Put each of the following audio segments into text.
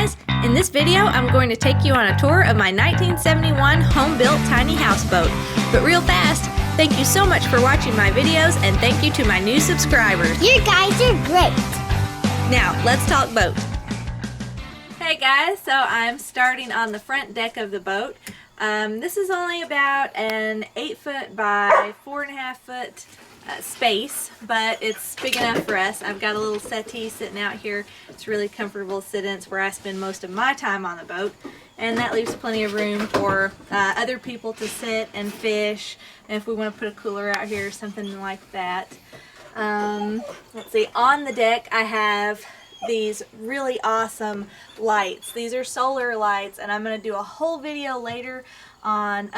guys! In this video, I'm going to take you on a tour of my 1971 home-built tiny houseboat. But real fast, thank you so much for watching my videos, and thank you to my new subscribers. You guys are great! Now, let's talk boat. Hey guys, so I'm starting on the front deck of the boat. This is only about an 8-foot by 4.5-foot space, but it's big enough for us. I've got a little settee sitting out here. It's really comfortable to sit in. It's where I spend most of my time on the boat, and that leaves plenty of room for other people to sit and fish, and if we want to put a cooler out here or something like that. Let's see, on the deck I have these really awesome lights. These are solar lights, and I'm going to do a whole video later on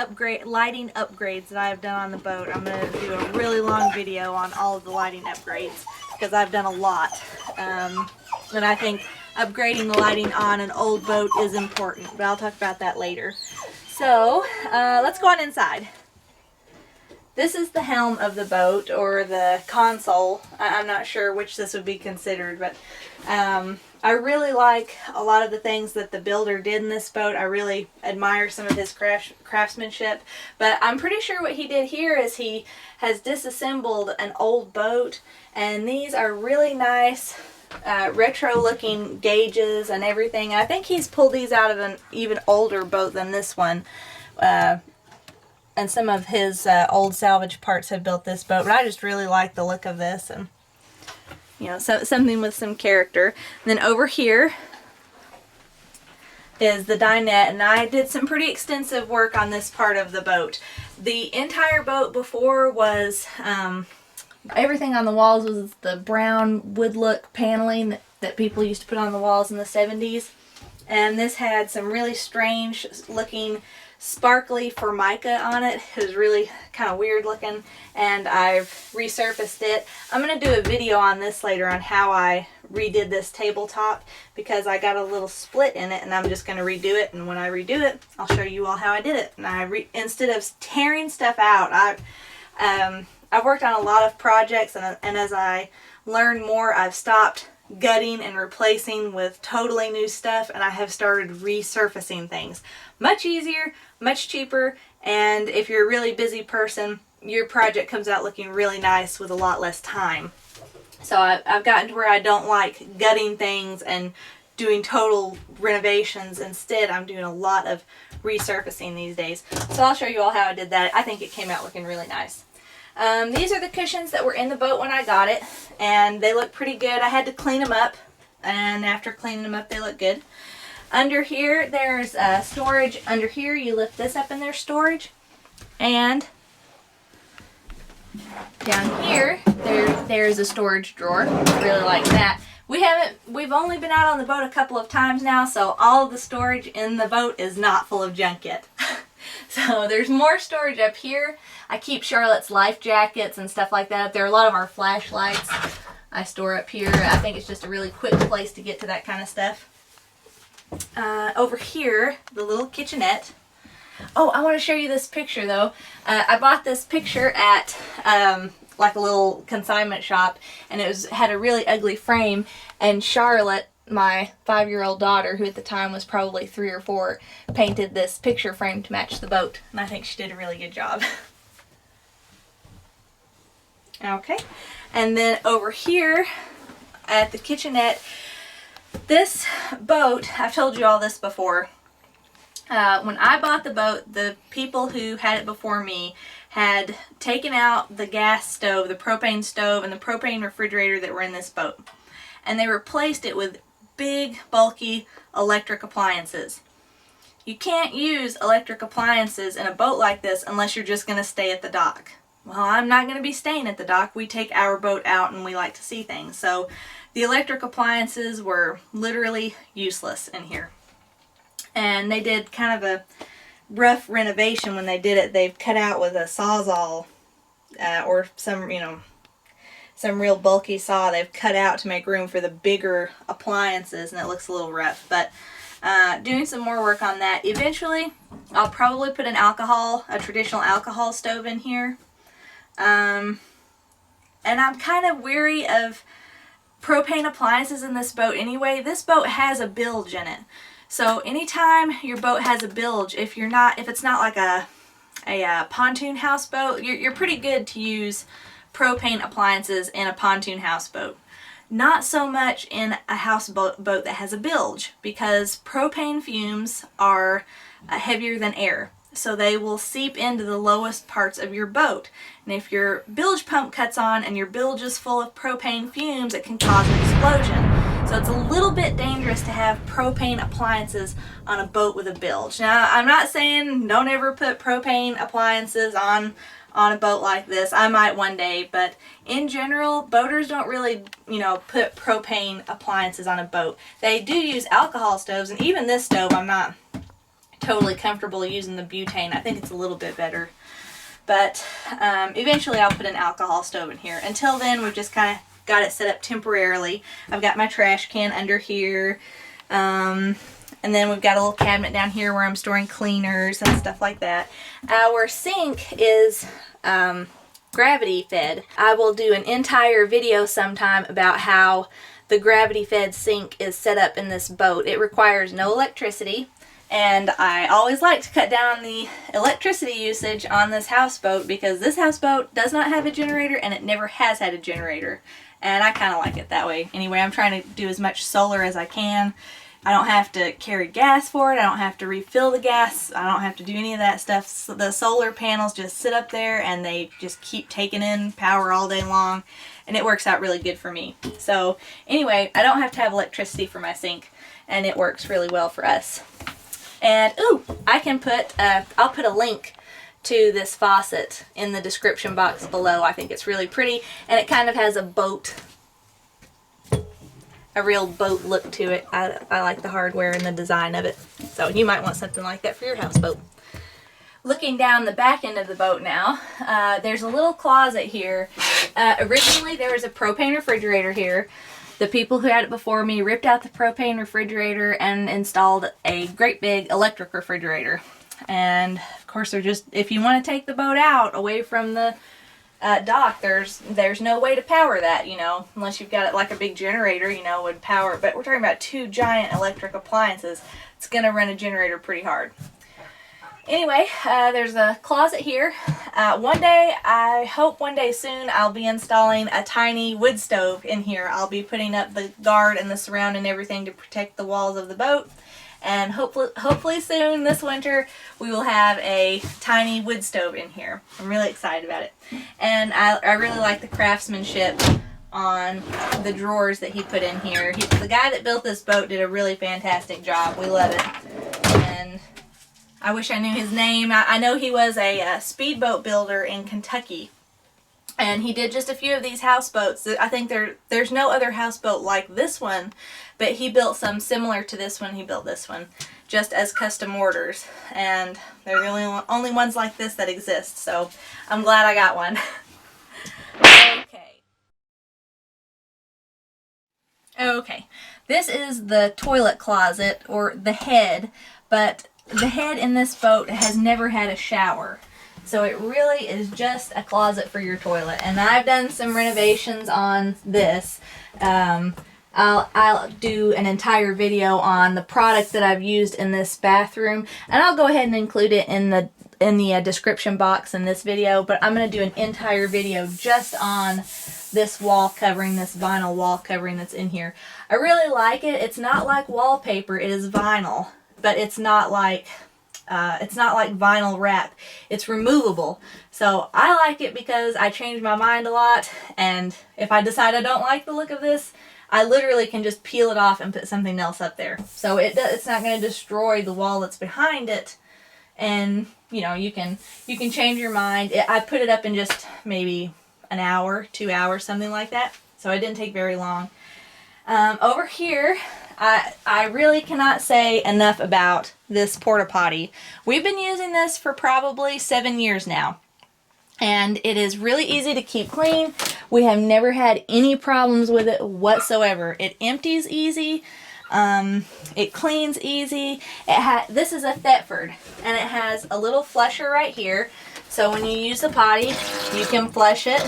lighting upgrades that I've done on the boat. I'm going to do a really long video on all of the lighting upgrades because I've done a lot. And I think upgrading the lighting on an old boat is important, but I'll talk about that later. So let's go on inside. This is the helm of the boat, or the console. I'm not sure which this would be considered, but I really like a lot of the things that the builder did in this boat. I really admire some of his craftsmanship, but I'm pretty sure what he did here is he has disassembled an old boat, and these are really nice retro looking gauges and everything. I think he's pulled these out of an even older boat than this one. And some of his old salvage parts have built this boat, but I just really like the look of this, and you know, something with some character. And then over here is the dinette, and I did some pretty extensive work on this part of the boat. The entire boat before was everything on the walls was the brown wood look paneling that people used to put on the walls in the 70s, and this had some really strange looking sparkly formica on it. It was really kind of weird looking, and I've resurfaced it. I'm going to do a video on this later on how I redid this tabletop, because I got a little split in it, and I'm just going to redo it, and when I redo it, I'll show you all how I did it. And instead of tearing stuff out, I've worked on a lot of projects, and as I learn more, I've stopped gutting and replacing with totally new stuff, and I have started resurfacing things. Much easier, much cheaper, and if you're a really busy person, your project comes out looking really nice with a lot less time. So I've gotten to where I don't like gutting things and doing total renovations. Instead, I'm doing a lot of resurfacing these days. So I'll show you all how I did that. I think it came out looking really nice. These are the cushions that were in the boat when I got it, and they look pretty good. I had to clean them up, and after cleaning them up, they look good. Under here, there's storage. Under here, you lift this up and there's storage. And down here, there's a storage drawer. I really like that. We've only been out on the boat a couple of times now, so all of the storage in the boat is not full of junk yet. So there's more storage up here. I keep Charlotte's life jackets and stuff like that up there. A lot of our flashlights I store up here. I think it's just a really quick place to get to that kind of stuff. Over here, the little kitchenette. Oh, I want to show you this picture though. I bought this picture at like a little consignment shop, and it had a really ugly frame, and Charlotte, my 5-year-old daughter, who at the time was probably 3 or 4, painted this picture frame to match the boat, and I think she did a really good job. Okay, and then over here at the kitchenette, this boat, I've told you all this before. When I bought the boat, the people who had it before me had taken out the gas stove, the propane stove, and the propane refrigerator that were in this boat, and they replaced it with big, bulky electric appliances. You can't use electric appliances in a boat like this unless you're just going to stay at the dock. Well, I'm not going to be staying at the dock. We take our boat out and we like to see things. So the electric appliances were literally useless in here. And they did kind of a rough renovation when they did it. They've cut out with a Sawzall or some, you know, some real bulky saw they've cut out to make room for the bigger appliances, and it looks a little rough. But doing some more work on that. Eventually, I'll probably put a traditional alcohol stove in here. And I'm kind of weary of propane appliances in this boat anyway. This boat has a bilge in it. So anytime your boat has a bilge, if it's not like a pontoon houseboat, you're pretty good to use propane appliances in a pontoon houseboat. Not so much in a houseboat that has a bilge, because propane fumes are heavier than air. So they will seep into the lowest parts of your boat. And if your bilge pump cuts on and your bilge is full of propane fumes, it can cause an explosion. So it's a little bit dangerous to have propane appliances on a boat with a bilge. Now, I'm not saying don't ever put propane appliances on a boat like this. I might one day, but in general, boaters don't really, put propane appliances on a boat. They do use alcohol stoves, and even this stove, I'm not totally comfortable using the butane. I think it's a little bit better. But eventually I'll put an alcohol stove in here. Until then, we've just kind of got it set up temporarily. I've got my trash can under here. And then we've got a little cabinet down here where I'm storing cleaners and stuff like that. Our sink is gravity fed. I will do an entire video sometime about how the gravity fed sink is set up in this boat. It requires no electricity. And I always like to cut down the electricity usage on this houseboat, because this houseboat does not have a generator and it never has had a generator. And I kind of like it that way. Anyway, I'm trying to do as much solar as I can. I don't have to carry gas for it. I don't have to refill the gas. I don't have to do any of that stuff. So the solar panels just sit up there and they just keep taking in power all day long. And it works out really good for me. So anyway, I don't have to have electricity for my sink, and it works really well for us. And, ooh, I can I'll put a link to this faucet in the description box below. I think it's really pretty, and it kind of has a real boat look to it. I like the hardware and the design of it. So you might want something like that for your houseboat. Looking down the back end of the boat now, there's a little closet here. Originally there was a propane refrigerator here. The people who had it before me ripped out the propane refrigerator and installed a great big electric refrigerator. And of course, if you want to take the boat out away from the dock, there's no way to power that, unless you've got it like a big generator, would power. But we're talking about two giant electric appliances. It's going to run a generator pretty hard. Anyway, there's a closet here. I hope one day soon, I'll be installing a tiny wood stove in here. I'll be putting up the guard and the surround and everything to protect the walls of the boat. And hopefully soon, this winter, we will have a tiny wood stove in here. I'm really excited about it. And I really like the craftsmanship on the drawers that he put in here. The guy that built this boat did a really fantastic job. We love it. And I wish I knew his name. I know he was a speedboat builder in Kentucky, and he did just a few of these houseboats. I think there's no other houseboat like this one, but he built some similar to this one. He built this one just as custom orders, and they're the only ones like this that exist, so I'm glad I got one. Okay, this is the toilet closet, or the head, but the head in this boat has never had a shower. So it really is just a closet for your toilet. And I've done some renovations on this. I'll do an entire video on the product that I've used in this bathroom. And I'll go ahead and include it in the description box in this video. But I'm going to do an entire video just on this wall covering, this vinyl wall covering that's in here. I really like it. It's not like wallpaper. It is vinyl. But it's not like vinyl wrap. It's removable. So I like it because I change my mind a lot, and if I decide I don't like the look of this, I literally can just peel it off and put something else up there. So it's not going to destroy the wall that's behind it, and you can change your mind. I put it up in just maybe an hour, 2 hours, something like that. So it didn't take very long. Over here, I really cannot say enough about this Porta Potty. We've been using this for probably 7 years now, and it is really easy to keep clean. We have never had any problems with it whatsoever. It empties easy. It cleans easy. This is a Thetford, and it has a little flusher right here. So when you use the potty, you can flush it,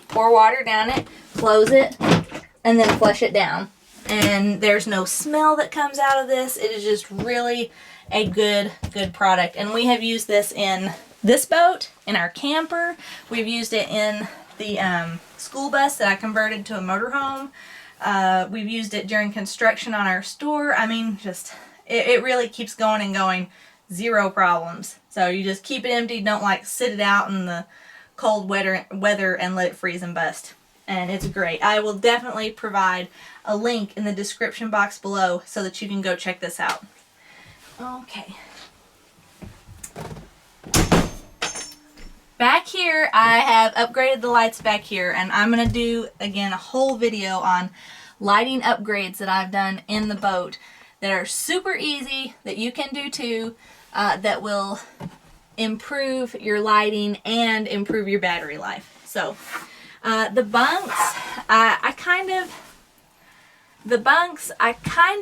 pour water down it, close it, and then flush it down. And there's no smell that comes out of this. It is just really a good product. And we have used this in this boat, in our camper. We've used it in the school bus that I converted to a motorhome. We've used it during construction on our store. I mean, just, it really keeps going and going. Zero problems. So you just keep it empty. Don't like sit it out in the cold weather and let it freeze and bust. And it's great. I will definitely provide a link in the description box below so that you can go check this out. Okay. Back here, I have upgraded the lights back here, and I'm going to do, again, a whole video on lighting upgrades that I've done in the boat that are super easy, that you can do too, that will improve your lighting and improve your battery life. So, the bunks, I kind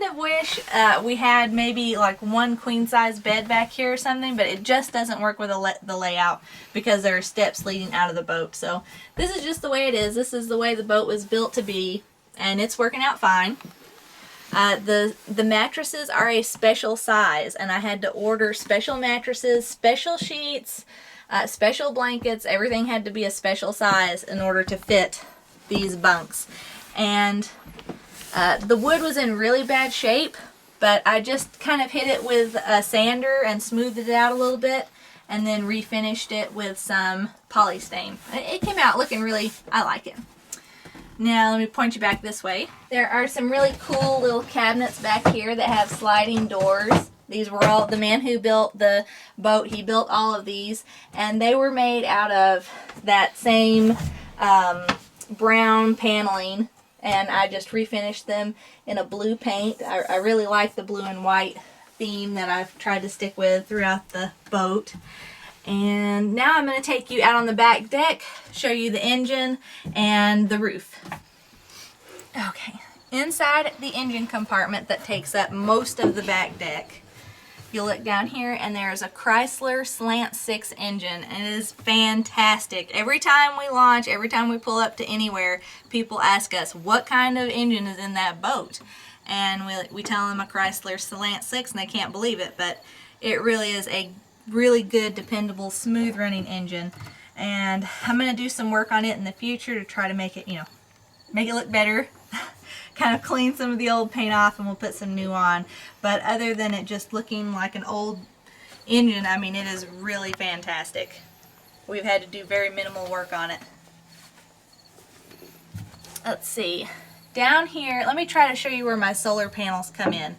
of wish we had maybe like one queen size bed back here or something, but it just doesn't work with the layout because there are steps leading out of the boat. So this is just the way it is. This is the way the boat was built to be, and it's working out fine. The mattresses are a special size, and I had to order special mattresses, special sheets, special blankets. Everything had to be a special size in order to fit these bunks. And the wood was in really bad shape, but I just kind of hit it with a sander and smoothed it out a little bit, and then refinished it with some polystain. It came out looking really, I like it. Now let me point you back this way. There are some really cool little cabinets back here that have sliding doors. These were all, the man who built the boat, he built all of these, and they were made out of that same brown paneling, and I just refinished them in a blue paint. I really like the blue and white theme that I've tried to stick with throughout the boat. And now I'm going to take you out on the back deck, show you the engine and the roof. Okay, inside the engine compartment that takes up most of the back deck, you'll look down here and there's a Chrysler Slant 6 engine, and it is fantastic. Every time we launch, every time we pull up to anywhere, people ask us what kind of engine is in that boat, and we tell them a Chrysler Slant 6 and they can't believe it, but it really is a really good, dependable, smooth running engine. And I'm going to do some work on it in the future to try to make it, make it look better. Kind of clean some of the old paint off, and we'll put some new on. But other than it just looking like an old engine, I mean, it is really fantastic. We've had to do very minimal work on it. Let's see. Down here, let me try to show you where my solar panels come in.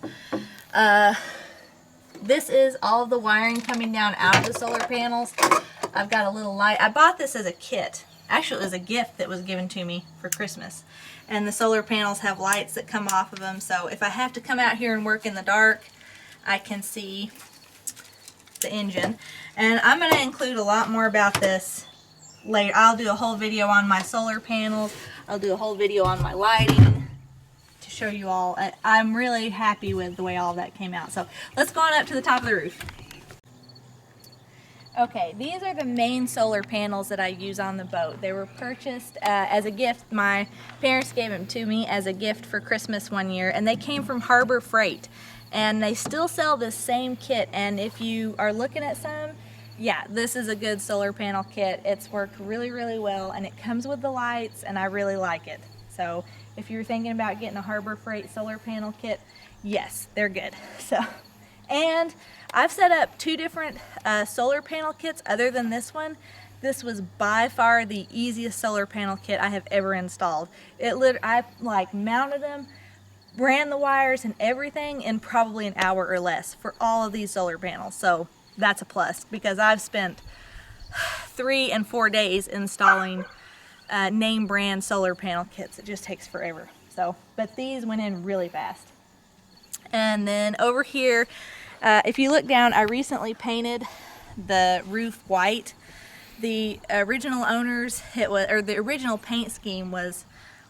This is all of the wiring coming down out of the solar panels. I've got a little light. I bought this as a kit. Actually, it was a gift that was given to me for Christmas. And the solar panels have lights that come off of them, so if I have to come out here and work in the dark, I can see the engine. And I'm going to include a lot more about this later. I'll do a whole video on my solar panels. I'll do a whole video on my lighting to show you all. I'm really happy with the way all of that came out. So let's go on up to the top of the roof. Okay, these are the main solar panels that I use on the boat. They were purchased as a gift. My parents gave them to me as a gift for Christmas one year, and they came from Harbor Freight. And they still sell this same kit, and if you are looking at some, yeah, this is a good solar panel kit. It's worked really, really well, and it comes with the lights, and I really like it. So if you're thinking about getting a Harbor Freight solar panel kit, yes, they're good. And I've set up 2 different solar panel kits other than this one. This was by far the easiest solar panel kit I have ever installed. I mounted them, ran the wires and everything in probably an hour or less for all of these solar panels. So that's a plus, because I've spent 3 and 4 days installing name brand solar panel kits. It just takes forever. But these went in really fast. And then over here, if you look down, I recently painted the roof white. The original owners, the original paint scheme was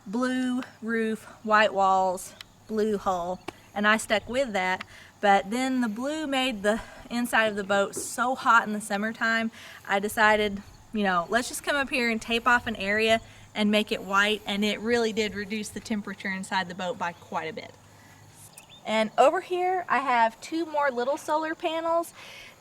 blue roof, white walls, blue hull, and I stuck with that. But then the blue made the inside of the boat so hot in the summertime, I decided, let's just come up here and tape off an area and make it white, and it really did reduce the temperature inside the boat by quite a bit. And over here I have 2 more little solar panels.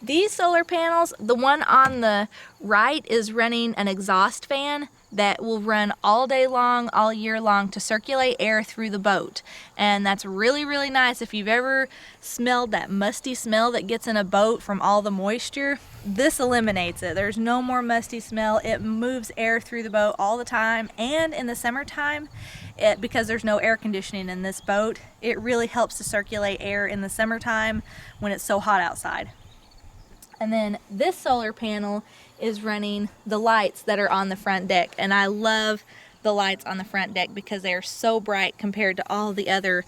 These solar panels, the one on the right is running an exhaust fan that will run all day long, all year long, to circulate air through the boat. And that's really, really nice. If you've ever smelled that musty smell that gets in a boat from all the moisture, this eliminates it. There's no more musty smell. It moves air through the boat all the time, and in the summertime, because there's no air conditioning in this boat, it really helps to circulate air in the summertime when it's so hot outside. And then this solar panel is running the lights that are on the front deck, and I love the lights on the front deck because they are so bright compared to all the other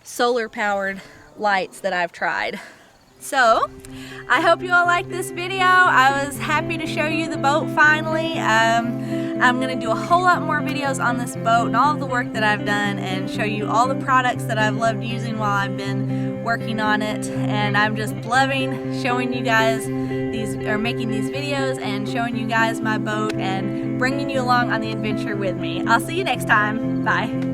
solar powered lights that I've tried. So I hope you all liked this video. I was happy to show you the boat finally. I'm gonna do a whole lot more videos on this boat and all of the work that I've done, and show you all the products that I've loved using while I've been working on it. And I'm just loving showing you guys these, or making these videos and showing you guys my boat and bringing you along on the adventure with me. I'll see you next time. Bye.